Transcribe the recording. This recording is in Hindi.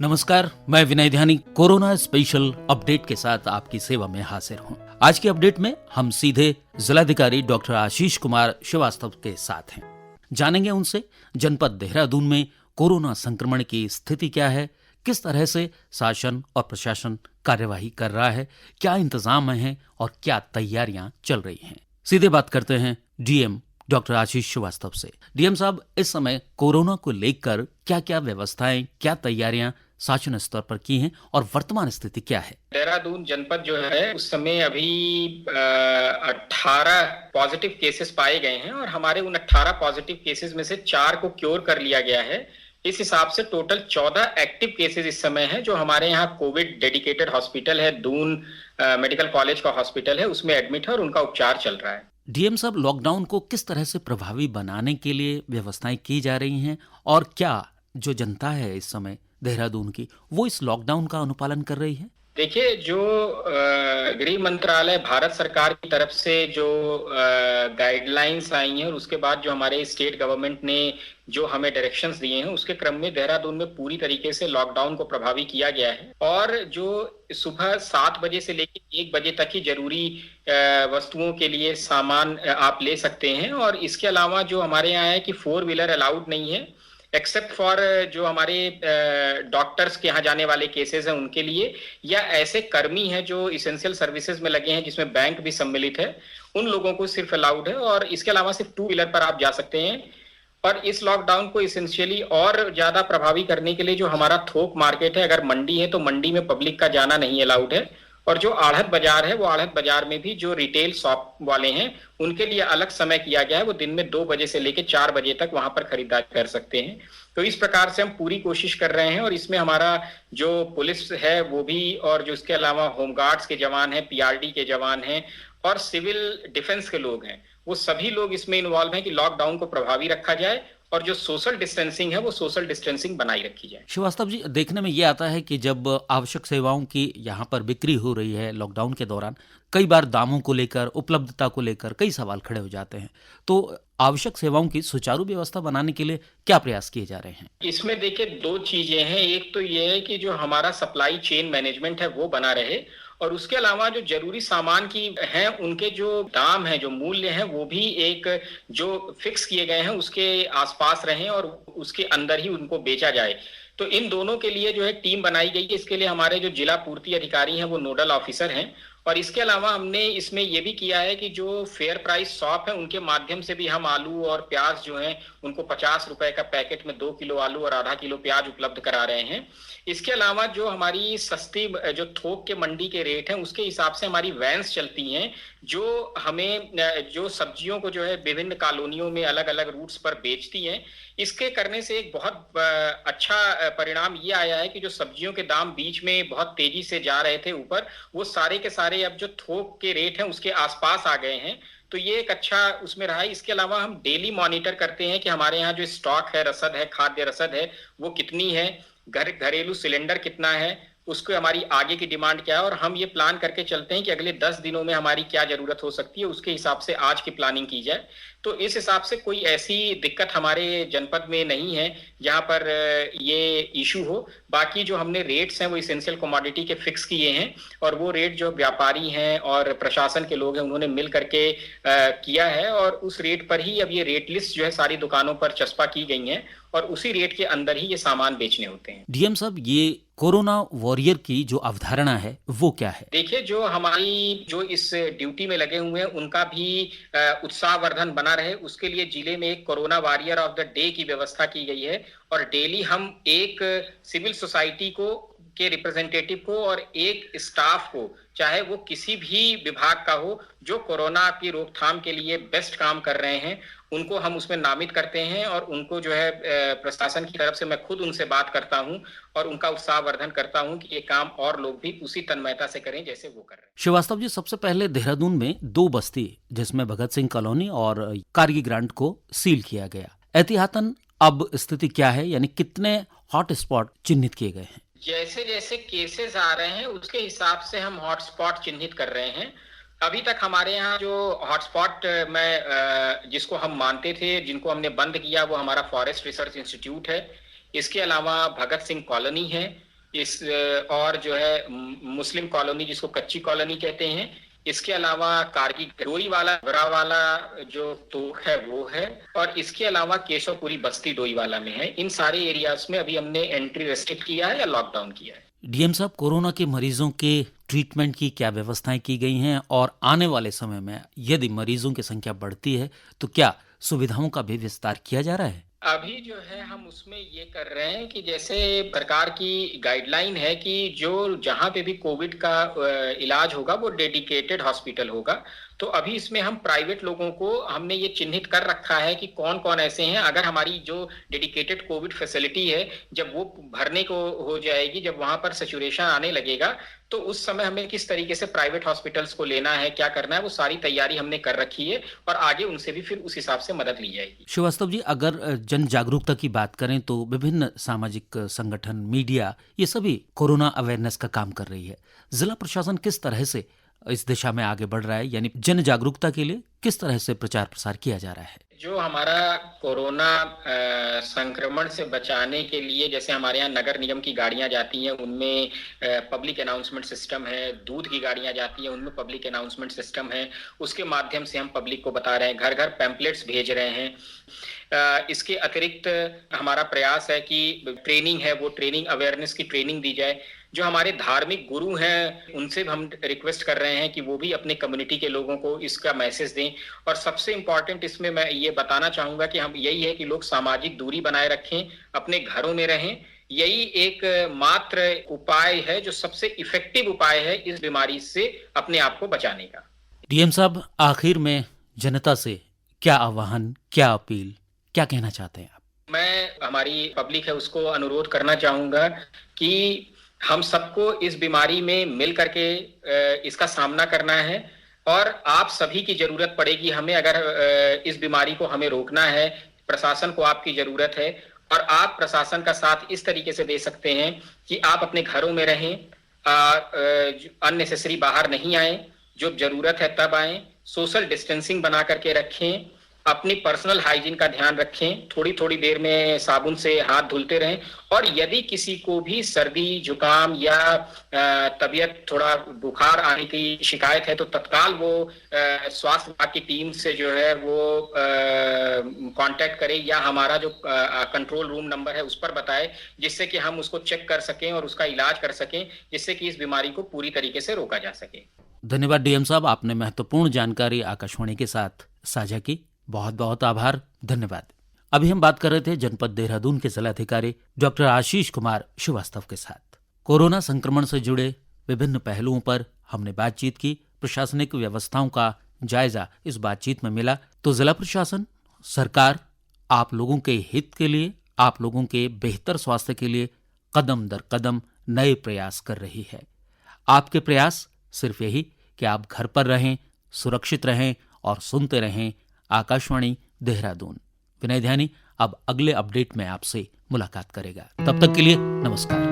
नमस्कार, मैं विनय ध्यानी कोरोना स्पेशल अपडेट के साथ आपकी सेवा में हाजिर हूं। आज की अपडेट में हम सीधे जिलाधिकारी डॉक्टर आशीष कुमार श्रीवास्तव के साथ हैं। जानेंगे उनसे जनपद देहरादून में कोरोना संक्रमण की स्थिति क्या है, किस तरह से शासन और प्रशासन कार्यवाही कर रहा है, क्या इंतजाम हैं और क्या तैयारियां चल रही हैं। सीधे बात करते हैं डीएम डॉक्टर आशीष श्रीवास्तव से। डीएम साहब, इस समय कोरोना को लेकर क्या क्या व्यवस्थाएं, क्या तैयारियां शासन स्तर पर की हैं और वर्तमान स्थिति क्या है? देहरादून जनपद जो है उस समय अभी 18 पॉजिटिव केसेस पाए गए हैं और हमारे उन 18 पॉजिटिव केसेस में से 4 को क्योर कर लिया गया है। इस हिसाब से टोटल 14 एक्टिव केसेस इस समय हैं जो हमारे यहाँ कोविड डेडिकेटेड हॉस्पिटल है, दून मेडिकल कॉलेज का हॉस्पिटल है, उसमें एडमिट है और उनका उपचार चल रहा है। डीएम साहब, लॉकडाउन को किस तरह से प्रभावी बनाने के लिए व्यवस्थाएं की जा रही हैं और क्या जो जनता है इस समय देहरादून की, वो इस लॉकडाउन का अनुपालन कर रही है? देखिए, जो गृह मंत्रालय भारत सरकार की तरफ से जो गाइडलाइंस आई हैं और उसके बाद जो हमारे स्टेट गवर्नमेंट ने जो हमें डायरेक्शंस दिए हैं उसके क्रम में देहरादून में पूरी तरीके से लॉकडाउन को प्रभावी किया गया है और जो सुबह 7 बजे से लेकर 1 बजे तक ही जरूरी वस्तुओं के लिए सामान आप ले सकते हैं और इसके अलावा जो हमारे यहाँ है कि 4 व्हीलर अलाउड नहीं है एक्सेप्ट फॉर जो हमारे डॉक्टर्स के यहाँ जाने वाले केसेस हैं उनके लिए, या ऐसे कर्मी हैं जो इसेंशियल सर्विसेज में लगे हैं जिसमें बैंक भी सम्मिलित है, उन लोगों को सिर्फ अलाउड है और इसके अलावा सिर्फ 2 व्हीलर पर आप जा सकते हैं। और इस लॉकडाउन को इसेंशियली और ज्यादा प्रभावी करने के लिए जो हमारा थोक मार्केट है, अगर मंडी है तो मंडी में पब्लिक का जाना नहीं अलाउड है और जो आढ़त बाजार है वो आढ़त बाजार में भी जो रिटेल शॉप वाले हैं उनके लिए अलग समय किया गया है, वो दिन में 2 बजे से लेकर 4 बजे तक वहां पर खरीदारी कर सकते हैं। तो इस प्रकार से हम पूरी कोशिश कर रहे हैं और इसमें हमारा जो पुलिस है वो भी और जो इसके अलावा होमगार्ड्स के जवान हैं, पीआरडी के जवान हैं और सिविल डिफेंस के लोग हैं, वो सभी लोग इसमें इन्वॉल्व हैं कि लॉकडाउन को प्रभावी रखा जाए और जो सोशल डिस्टेंसिंग है वो सोशल डिस्टेंसिंग बनाई रखी जाए। श्रीवास्तव जी, देखने में ये आता है कि जब आवश्यक सेवाओं की यहाँ पर बिक्री हो रही है लॉकडाउन के दौरान, कई बार दामों को लेकर, उपलब्धता को लेकर कई सवाल खड़े हो जाते हैं, तो आवश्यक सेवाओं की सुचारू व्यवस्था बनाने के लिए क्या प्रयास किए जा रहे हैं? इसमें देखिए 2 चीजें हैं। एक तो ये है कि जो हमारा सप्लाई चेन मैनेजमेंट है वो बना रहे और उसके अलावा जो जरूरी सामान की हैं उनके जो दाम है, जो मूल्य है वो भी एक जो फिक्स किए गए हैं उसके आसपास रहें और उसके अंदर ही उनको बेचा जाए। तो इन दोनों के लिए जो है टीम बनाई गई है। इसके लिए हमारे जो जिला पूर्ति अधिकारी हैं वो नोडल ऑफिसर हैं और इसके अलावा हमने इसमें ये भी किया है कि जो फेयर प्राइस शॉप है उनके माध्यम से भी हम आलू और प्याज जो है उनको 50 रुपए का पैकेट में 2 किलो आलू और आधा किलो प्याज उपलब्ध करा रहे हैं। इसके अलावा जो हमारी सस्ती जो थोक के मंडी के रेट हैं उसके हिसाब से हमारी वैन्स चलती हैं जो हमें जो सब्जियों को जो है विभिन्न कॉलोनियों में अलग अलग रूट्स पर बेचती हैं। इसके करने से एक बहुत अच्छा परिणाम ये आया है कि जो सब्जियों के दाम बीच में बहुत तेजी से जा रहे थे ऊपर, वो सारे के सारे अब जो थोक के रेट हैं उसके आसपास आ गए हैं। तो ये एक अच्छा उसमें रहा है। इसके अलावा हम डेली मॉनिटर करते हैं कि हमारे यहाँ जो स्टॉक है, रसद है, खाद्य रसद है, वो कितनी है, घरेलू सिलेंडर कितना है, उसको हमारी आगे की डिमांड क्या है और हम ये प्लान करके चलते हैं कि अगले 10 दिनों में हमारी क्या जरूरत हो सकती है, उसके हिसाब से आज की प्लानिंग की जाए। तो इस हिसाब से कोई ऐसी दिक्कत हमारे जनपद में नहीं है जहां पर ये इशू हो। बाकी जो हमने रेट्स हैं वो इसेंशियल कमोडिटी के फिक्स किए हैं और वो रेट जो व्यापारी हैं और प्रशासन के लोग हैं उन्होंने मिल करके किया है और उस रेट पर ही अब ये रेट लिस्ट जो है सारी दुकानों पर चस्पा की गई है और उसी रेट के अंदर ही ये सामान बेचने होते हैं। डीएम साहब, ये कोरोना वॉरियर की जो अवधारणा है वो क्या है? देखिए, जो हमारी जो इस ड्यूटी में लगे हुए हैं उनका भी उत्साहवर्धन बना रहे उसके लिए जिले में एक corona warrior of the day की व्यवस्था की गई है और डेली हम एक सिविल सोसाइटी को के रिप्रेजेंटेटिव को और एक स्टाफ को, चाहे वो किसी भी विभाग का हो, जो कोरोना की रोकथाम के लिए बेस्ट काम कर रहे हैं उनको हम उसमें नामित करते हैं और उनको जो है प्रशासन की तरफ से मैं खुद उनसे बात करता हूं और उनका उत्साहवर्धन करता हूं कि ये काम और लोग भी उसी तन्मयता से करें जैसे वो कर रहे हैं। श्रीवास्तव जी, सबसे पहले देहरादून में 2 बस्ती जिसमें भगत सिंह कॉलोनी और कारगी ग्रांट को सील किया गया। एहतियातन अब स्थिति क्या है, यानी कितने हॉट स्पॉट चिन्हित किए गए हैं? जैसे जैसे केसेस आ रहे हैं उसके हिसाब से हम हॉटस्पॉट चिन्हित कर रहे हैं। अभी तक हमारे यहाँ जो हॉटस्पॉट में जिसको हम मानते थे, जिनको हमने बंद किया, वो हमारा फॉरेस्ट रिसर्च इंस्टीट्यूट है। इसके अलावा भगत सिंह कॉलोनी है इस और जो है मुस्लिम कॉलोनी जिसको कच्ची कॉलोनी कहते हैं, इसके अलावा कारगी डोई वाला बरा वाला जो तोक है वो है, और इसके अलावा केशवपुरी बस्ती डोई वाला में है। इन सारे एरियाज में अभी हमने एंट्री रेस्ट्रिक्ट किया है या लॉकडाउन किया है। डीएम साहब, कोरोना के मरीजों के ट्रीटमेंट की क्या व्यवस्थाएं की गई हैं और आने वाले समय में यदि मरीजों की संख्या बढ़ती है तो क्या सुविधाओं का भी विस्तार किया जा रहा है? अभी जो है हम उसमें ये कर रहे हैं कि जैसे सरकार की गाइडलाइन है कि जो जहां पे भी कोविड का इलाज होगा वो डेडिकेटेड हॉस्पिटल होगा। तो अभी इसमें हम प्राइवेट लोगों को हमने ये चिन्हित कर रखा है कि कौन कौन ऐसे हैं। अगर हमारी जो डेडिकेटेड कोविड फैसिलिटी है जब वो भरने को हो जाएगी, जब वहां पर सैचुरेशन आने लगेगा, तो उस समय हमें किस तरीके से प्राइवेट हॉस्पिटल्स को लेना है, क्या करना है, वो सारी तैयारी हमने कर रखी है और आगे उनसे भी फिर उस हिसाब से मदद ली जाएगी। श्रीवास्तव जी, अगर जन जागरूकता की बात करें तो विभिन्न सामाजिक संगठन, मीडिया, ये सभी कोरोना अवेयरनेस का काम कर रही है। जिला प्रशासन किस तरह से इस दिशा में आगे बढ़ रहा है, यानी जन जागरूकता के लिए किस तरह से प्रचार प्रसार किया जा रहा है? जो हमारा कोरोना संक्रमण से बचाने के लिए, जैसे हमारे यहाँ नगर निगम की गाड़ियां जाती हैं उनमें पब्लिक अनाउंसमेंट सिस्टम है, दूध की गाड़ियां जाती हैं उनमें पब्लिक अनाउंसमेंट सिस्टम है, उसके माध्यम से हम पब्लिक को बता रहे हैं, घर घर पैम्पलेट्स भेज रहे हैं। इसके अतिरिक्त हमारा प्रयास है कि ट्रेनिंग है, वो ट्रेनिंग अवेयरनेस की ट्रेनिंग दी जाए। जो हमारे धार्मिक गुरु हैं उनसे हम रिक्वेस्ट कर रहे हैं कि वो भी अपने कम्युनिटी के लोगों को इसका मैसेज दें। और सबसे इम्पोर्टेंट इसमें मैं ये बताना चाहूंगा कि हम यही है कि लोग सामाजिक दूरी बनाए रखें, अपने घरों में रहें। यही एक मात्र उपाय है जो सबसे इफेक्टिव उपाय है इस बीमारी से अपने आप को बचाने का। डीएम साहब, आखिर में जनता से क्या आह्वान, क्या अपील, क्या कहना चाहते हैं आप? मैं हमारी पब्लिक है उसको अनुरोध करना चाहूंगा कि हम सबको इस बीमारी में मिल करके इसका सामना करना है और आप सभी की जरूरत पड़ेगी हमें। अगर इस बीमारी को हमें रोकना है, प्रशासन को आपकी जरूरत है और आप प्रशासन का साथ इस तरीके से दे सकते हैं कि आप अपने घरों में रहें, अननेसेसरी बाहर नहीं आए, जो जरूरत है तब आए, सोशल डिस्टेंसिंग बना करके रखें, अपनी पर्सनल हाइजीन का ध्यान रखें, थोड़ी थोड़ी देर में साबुन से हाथ धुलते रहें। और यदि किसी को भी सर्दी जुकाम या तबीयत थोड़ा बुखार आने की शिकायत है तो तत्काल वो स्वास्थ्य विभाग की टीम से जो है वो कांटेक्ट करे या हमारा जो कंट्रोल रूम नंबर है उस पर बताए, जिससे कि हम उसको चेक कर सकें और उसका इलाज कर सकें, जिससे कि इस बीमारी को पूरी तरीके से रोका जा सके। धन्यवाद डीएम साहब, आपने महत्वपूर्ण जानकारी आकाशवाणी के साथ साझा की। बहुत बहुत आभार, धन्यवाद। अभी हम बात कर रहे थे जनपद देहरादून के जिलाधिकारी डॉक्टर आशीष कुमार श्रीवास्तव के साथ। कोरोना संक्रमण से जुड़े विभिन्न पहलुओं पर हमने बातचीत की। प्रशासनिक व्यवस्थाओं का जायजा इस बातचीत में मिला। तो जिला प्रशासन, सरकार आप लोगों के हित के लिए, आप लोगों के बेहतर स्वास्थ्य के लिए कदम दर कदम नए प्रयास कर रही है। आपके प्रयास सिर्फ यही कि आप घर पर रहें, सुरक्षित रहें और सुनते रहें आकाशवाणी देहरादून। विनय ध्यानी अब अगले अपडेट में आपसे मुलाकात करेगा। तब तक के लिए नमस्कार।